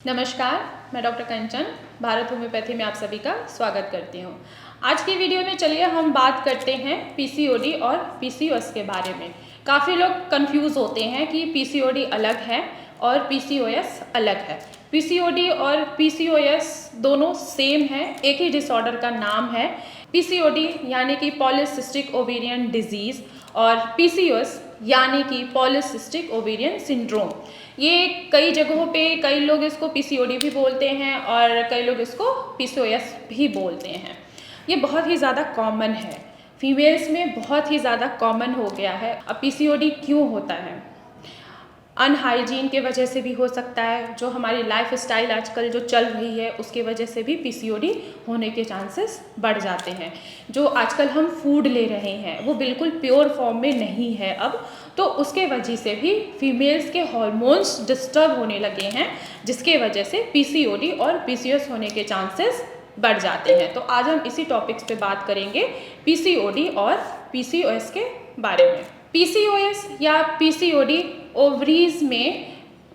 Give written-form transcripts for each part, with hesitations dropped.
नमस्कार, मैं डॉक्टर कंचन भारत होम्योपैथी में आप सभी का स्वागत करती हूँ। आज की वीडियो में चलिए हम बात करते हैं पीसीओडी और पीसीओएस के बारे में। काफ़ी लोग कंफ्यूज होते हैं कि पीसीओडी अलग है और पीसीओएस अलग है। पीसीओडी और पीसीओएस दोनों सेम है, एक ही डिसऑर्डर का नाम है। पीसीओडी यानी कि पॉलीसिस्टिक ओवेरियन डिजीज़ और पीसीओएस यानी कि पॉलीसिस्टिक ओवेरियन सिंड्रोम। ये कई जगहों पे कई लोग इसको पीसीओडी भी बोलते हैं और कई लोग इसको पीसीओएस भी बोलते हैं। ये बहुत ही ज़्यादा कॉमन है, फीमेल्स में बहुत ही ज़्यादा कॉमन हो गया है। अब पीसीओडी क्यों होता है? अनहाइजीन के वजह से भी हो सकता है, जो हमारी लाइफ स्टाइल आजकल जो चल रही है उसके वजह से भी पीसीओडी होने के चांसेस बढ़ जाते हैं। जो आजकल हम फूड ले रहे हैं वो बिल्कुल प्योर फॉर्म में नहीं है अब, तो उसके वजह से भी फीमेल्स के हार्मोन्स डिस्टर्ब होने लगे हैं, जिसके वजह से पीसीओडी और पीसीओएस होने के चांसेस बढ़ जाते हैं। तो आज हम इसी टॉपिक्स पे बात करेंगे, पीसीओडी और पीसीओएस के बारे में। पीसीओएस या पीसीओडी ओवरीज में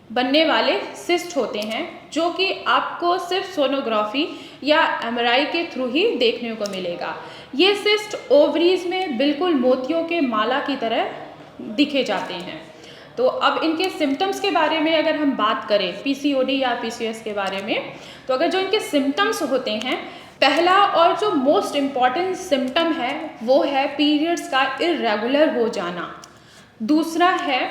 बनने वाले सिस्ट होते हैं, जो कि आपको सिर्फ सोनोग्राफी या एमआरआई के थ्रू ही देखने को मिलेगा। ये सिस्ट ओवरीज में बिल्कुल मोतियों के माला की तरह दिखे जाते हैं। तो अब इनके सिम्टम्स के बारे में अगर हम बात करें पीसीओडी या पीसीओएस के बारे में, तो अगर जो इनके सिम्टम्स होते हैं, पहला और जो मोस्ट इम्पॉर्टेंट सिम्टम है वो है पीरियड्स का इरेगुलर हो जाना। दूसरा है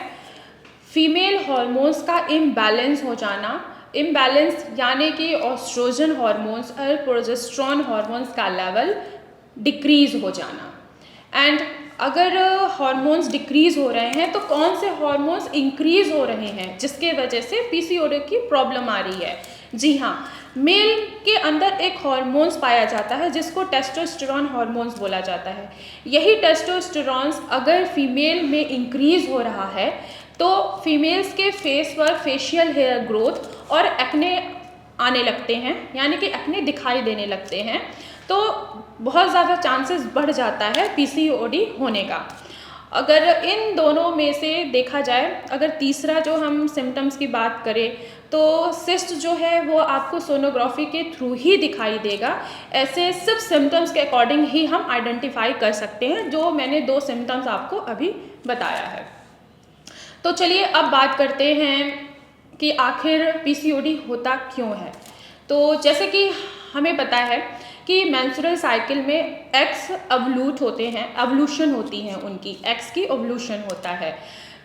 फीमेल हार्मोन्स का इम्बैलेंस हो जाना। इम्बैलेंस यानी कि ऑस्ट्रोजन हार्मोन्स और प्रोजेस्टेरॉन हार्मोन्स का लेवल डिक्रीज हो जाना। एंड अगर हार्मोन्स डिक्रीज हो रहे हैं तो कौन से हार्मोन्स इंक्रीज हो रहे हैं जिसके वजह से पीसीओडी की प्रॉब्लम आ रही है? जी हाँ, मेल के अंदर एक हार्मोन्स पाया जाता है जिसको टेस्टोस्टेरॉन हार्मोन्स बोला जाता है। यही टेस्टोस्टेरॉन्स अगर फीमेल में इंक्रीज हो रहा है तो फीमेल्स के फेस पर फेशियल हेयर ग्रोथ और एक्ने आने लगते हैं, यानी कि एक्ने दिखाई देने लगते हैं। तो बहुत ज़्यादा चांसेस बढ़ जाता है पीसीओडी होने का। अगर इन दोनों में से देखा जाए, अगर तीसरा जो हम सिम्टम्स की बात करें तो सिस्ट जो है वो आपको सोनोग्राफी के थ्रू ही दिखाई देगा। ऐसे सिर्फ सिम्टम्स के अकॉर्डिंग ही हम आइडेंटिफाई कर सकते हैं, जो मैंने दो सिम्टम्स आपको अभी बताया है। तो चलिए अब बात करते हैं कि आखिर पीसीओडी होता क्यों है। तो जैसे कि हमें पता है कि मेंस्ट्रुअल साइकिल में एग्स ओव्यूलेट होते हैं, ओव्यूलेशन होती हैं, उनकी एग्स की ओव्यूलेशन होता है।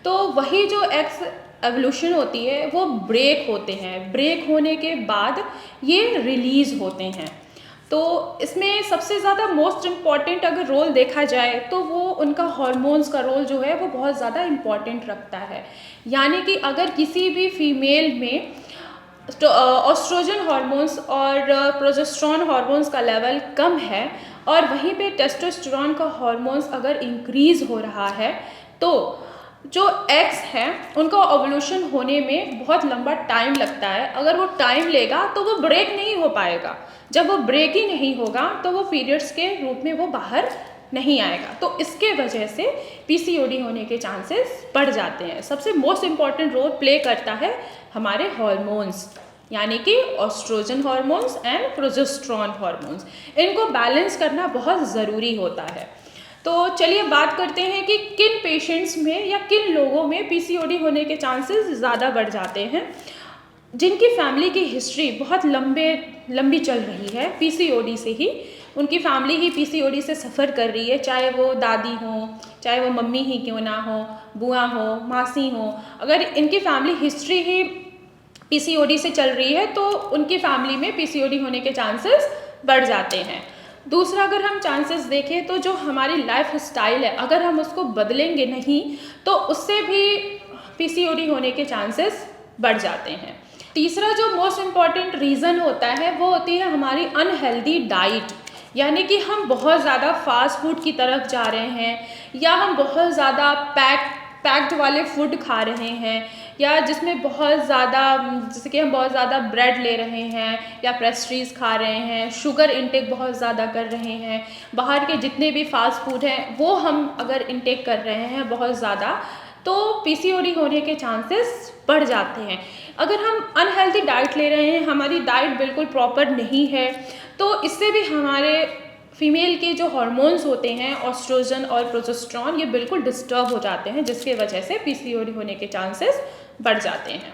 तो वही जो एग्स ओव्यूलेशन होती है वो ब्रेक होते हैं, ब्रेक होने के बाद ये रिलीज होते हैं। तो इसमें सबसे ज़्यादा मोस्ट इम्पॉर्टेंट अगर रोल देखा जाए तो वो उनका हार्मोन्स का रोल जो है वो बहुत ज़्यादा इम्पॉर्टेंट रखता है। यानी कि अगर किसी भी फीमेल में ऑस्ट्रोजन हार्मोन्स और प्रोजेस्टेरॉन हार्मोन्स का लेवल कम है और वहीं पे टेस्टोस्टेरॉन का हार्मोन्स अगर इंक्रीज हो रहा है, तो जो एग्स हैं उनका ओव्यूलेशन होने में बहुत लंबा टाइम लगता है। अगर वो टाइम लेगा तो वो ब्रेक नहीं हो पाएगा। जब वो ब्रेक ही नहीं होगा तो वो पीरियड्स के रूप में वो बाहर नहीं आएगा। तो इसके वजह से पीसीओडी होने के चांसेस बढ़ जाते हैं। सबसे मोस्ट इम्पॉर्टेंट रोल प्ले करता है हमारे हार्मोन्स, यानी कि oestrogen hormones and progesterone hormones. इनको बैलेंस करना बहुत ज़रूरी होता है। तो चलिए बात करते हैं कि किन पेशेंट्स में या किन लोगों में पीसीओडी होने के चांसेस ज़्यादा बढ़ जाते हैं। जिनकी फैमिली की हिस्ट्री बहुत लंबी चल रही है पीसीओडी से ही, उनकी फैमिली ही पीसीओडी से सफ़र कर रही है, चाहे वो दादी हो, चाहे वो मम्मी ही क्यों ना हो, बुआ हो, मासी हो, अगर इनकी फैमिली हिस्ट्री ही पीसीओडी से चल रही है तो उनकी फैमिली में पीसीओडी होने के चांसेस बढ़ जाते हैं। दूसरा, अगर हम चांसेस देखें तो जो हमारी लाइफ स्टाइल है, अगर हम उसको बदलेंगे नहीं तो उससे भी पीसीओडी होने के चांसेस बढ़ जाते हैं। तीसरा जो मोस्ट इम्पॉर्टेंट रीज़न होता है वो होती है हमारी अनहेल्दी डाइट, यानी कि हम बहुत ज़्यादा फास्ट फूड की तरफ जा रहे हैं या हम बहुत ज़्यादा पैक्ड वाले फूड खा रहे हैं, या जिसमें बहुत ज़्यादा, जैसे कि हम बहुत ज़्यादा ब्रेड ले रहे हैं या पेस्ट्रीज़ खा रहे हैं, शुगर इंटेक बहुत ज़्यादा कर रहे हैं, बाहर के जितने भी फास्ट फूड हैं वो हम अगर इंटेक कर रहे हैं बहुत ज़्यादा, तो पीसीओडी होने के चांसेस बढ़ जाते हैं। अगर हम अनहेल्दी डाइट ले रहे हैं, हमारी डाइट बिल्कुल प्रॉपर नहीं है, तो इससे भी हमारे फीमेल के जो हार्मोन्स होते हैं ऑस्ट्रोजन और प्रोजेस्टेरॉन, ये बिल्कुल डिस्टर्ब हो जाते हैं, जिसकी वजह से पीसीओडी होने के चांसेस बढ़ जाते हैं।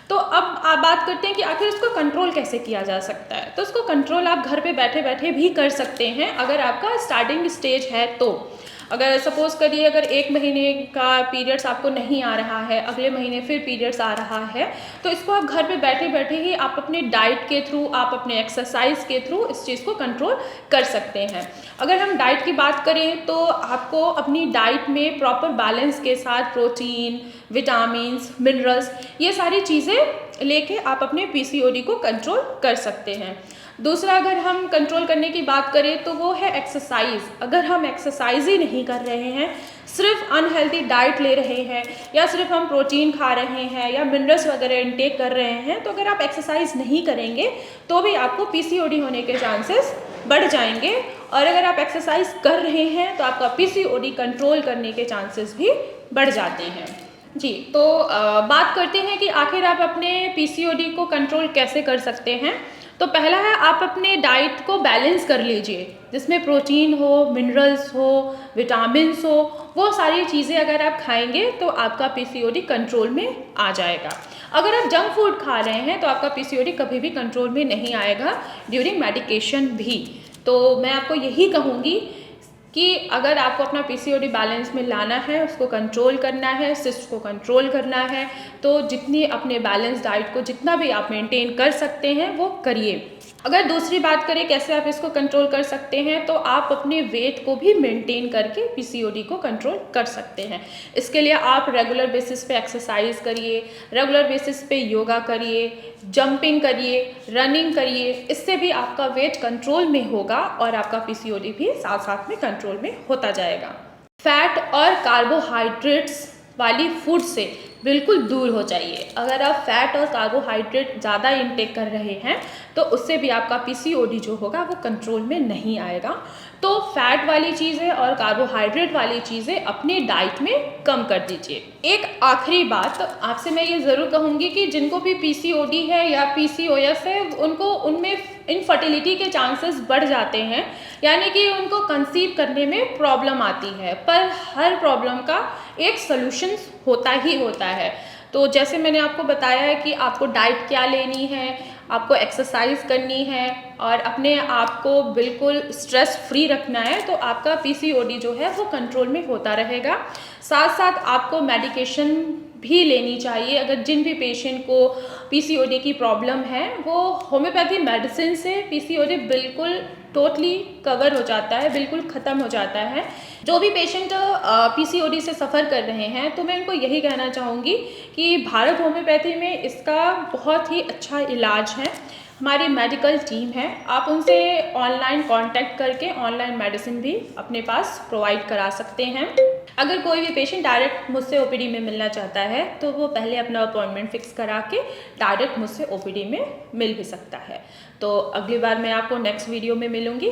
तो अब आप बात करते हैं कि आखिर इसको कंट्रोल कैसे किया जा सकता है। तो इसको कंट्रोल आप घर पे बैठे बैठे भी कर सकते हैं, अगर आपका स्टार्टिंग स्टेज है तो। अगर सपोज करिए अगर 1 महीने का पीरियड्स आपको नहीं आ रहा है, अगले महीने फिर पीरियड्स आ रहा है, तो इसको आप घर पे बैठे बैठे ही आप अपने डाइट के थ्रू, आप अपने एक्सरसाइज के थ्रू इस चीज़ को कंट्रोल कर सकते हैं। अगर हम डाइट की बात करें तो आपको अपनी डाइट में प्रॉपर बैलेंस के साथ प्रोटीन, विटामिन्स, मिनरल्स, ये सारी चीज़ें लेके आप अपने पीसीओडी को कंट्रोल कर सकते हैं। दूसरा, अगर हम कंट्रोल करने की बात करें तो वो है एक्सरसाइज। अगर हम एक्सरसाइज ही नहीं कर रहे हैं, सिर्फ अनहेल्दी डाइट ले रहे हैं, या सिर्फ हम प्रोटीन खा रहे हैं या मिनरल्स वगैरह इनटेक कर रहे हैं, तो अगर आप एक्सरसाइज नहीं करेंगे तो भी आपको पीसीओडी होने के चांसेस बढ़ जाएंगे। और अगर आप एक्सरसाइज कर रहे हैं तो आपका पीसीओडी कंट्रोल करने के चांसेस भी बढ़ जाते हैं। जी, तो बात करते हैं कि आखिर आप अपने पीसीओडी को कंट्रोल कैसे कर सकते हैं। तो पहला है, आप अपने डाइट को बैलेंस कर लीजिए, जिसमें प्रोटीन हो, मिनरल्स हो, विटामिन्स हो, वो सारी चीज़ें अगर आप खाएंगे तो आपका पीसीओडी कंट्रोल में आ जाएगा। अगर आप जंक फूड खा रहे हैं तो आपका पीसीओडी कभी भी कंट्रोल में नहीं आएगा ड्यूरिंग मेडिकेशन भी। तो मैं आपको यही कहूँगी कि अगर आपको अपना पीसीओडी बैलेंस में लाना है, उसको कंट्रोल करना है, सिस्ट को कंट्रोल करना है, तो जितनी अपने बैलेंस डाइट को जितना भी आप मेंटेन कर सकते हैं वो करिए। अगर दूसरी बात करें कैसे आप इसको कंट्रोल कर सकते हैं, तो आप अपने वेट को भी मेंटेन करके पीसीओडी को कंट्रोल कर सकते हैं। इसके लिए आप रेगुलर बेसिस पे एक्सरसाइज करिए, रेगुलर बेसिस पे योगा करिए, जंपिंग करिए, रनिंग करिए। इससे भी आपका वेट कंट्रोल में होगा और आपका पीसीओडी भी साथ साथ में कंट्रोल में होता जाएगा। फैट और कार्बोहाइड्रेट्स वाली फूड से बिल्कुल दूर हो जाइए। अगर आप फैट और कार्बोहाइड्रेट ज़्यादा इंटेक कर रहे हैं तो उससे भी आपका पीसीओडी जो होगा वो कंट्रोल में नहीं आएगा। तो फैट वाली चीज़ें और कार्बोहाइड्रेट वाली चीज़ें अपने डाइट में कम कर दीजिए। एक आखिरी बात आपसे मैं ये ज़रूर कहूँगी कि जिनको भी पीसीओडी है या पीसीओएस है, उनको उनमें इनफर्टिलिटी के चांसेस बढ़ जाते हैं, यानी कि उनको कंसीव करने में प्रॉब्लम आती है। पर हर प्रॉब्लम का एक सॉल्यूशन होता ही होता है। तो जैसे मैंने आपको बताया है कि आपको डाइट क्या लेनी है, आपको एक्सरसाइज करनी है और अपने आप को बिल्कुल स्ट्रेस फ्री रखना है, तो आपका पीसीओडी जो है वो कंट्रोल में होता रहेगा। साथ साथ आपको मेडिकेशन भी लेनी चाहिए। अगर जिन भी पेशेंट को पीसीओडी की प्रॉब्लम है, वो होम्योपैथी मेडिसिन से पीसीओडी बिल्कुल टोटली कवर हो जाता है, बिल्कुल ख़त्म हो जाता है। जो भी पेशेंट पीसीओडी से सफ़र कर रहे हैं, तो मैं उनको यही कहना चाहूँगी कि भारत होम्योपैथी में इसका बहुत ही अच्छा इलाज है। हमारी मेडिकल टीम है, आप उनसे ऑनलाइन कांटेक्ट करके ऑनलाइन मेडिसिन भी अपने पास प्रोवाइड करा सकते हैं। अगर कोई भी पेशेंट डायरेक्ट मुझसे ओपीडी में मिलना चाहता है तो वो पहले अपना अपॉइंटमेंट फिक्स करा के डायरेक्ट मुझसे ओपीडी में मिल भी सकता है। तो अगली बार मैं आपको नेक्स्ट वीडियो में मिलूँगी।